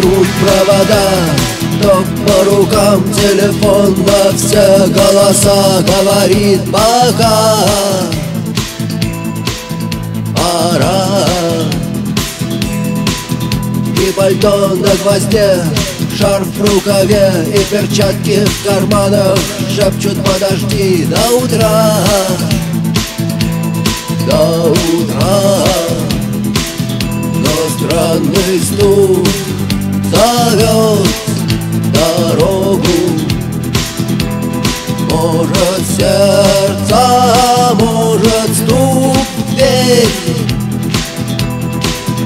трут провода, ток по рукам, телефон на все голоса говорит пока. Пора. И пальто на гвозде, шарф в рукаве и перчатки в карманах шепчут: подожди до утра, до утра. Но странный стук зовет дорогу. Может сердце, может стук в дверь.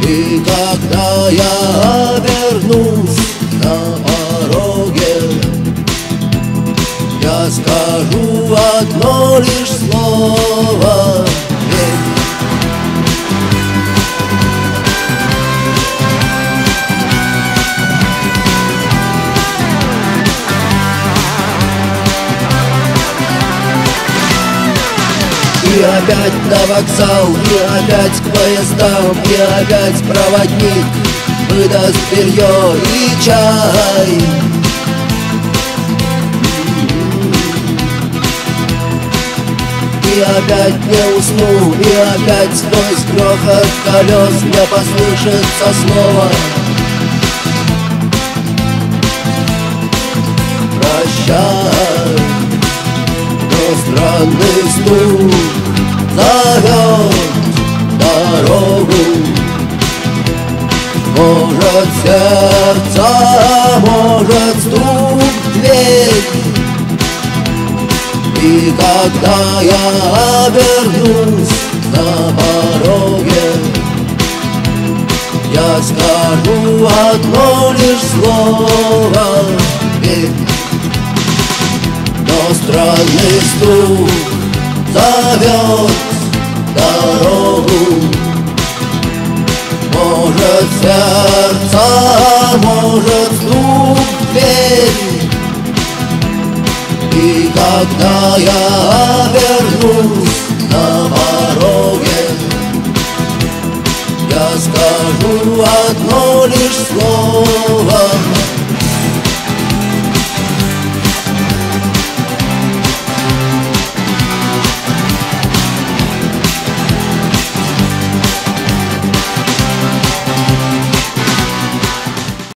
И когда я обернусь на пороге, я скажу одно лишь слово: верь. И опять на вокзал, и опять к поездам, и опять проводник выдаст белье и чай. И опять не усну, и опять сквозь грохот колес мне послышится слово: прощай. Но странный стук зовет дорогу. Может сердце, может стук в дверь. И когда я обернусь на пороге, я скажу одно лишь слово: верь. Но странный стук зовет дорогу. Может сердце, может стук в дверь. И когда я обернусь на пороге, я скажу одно лишь слово: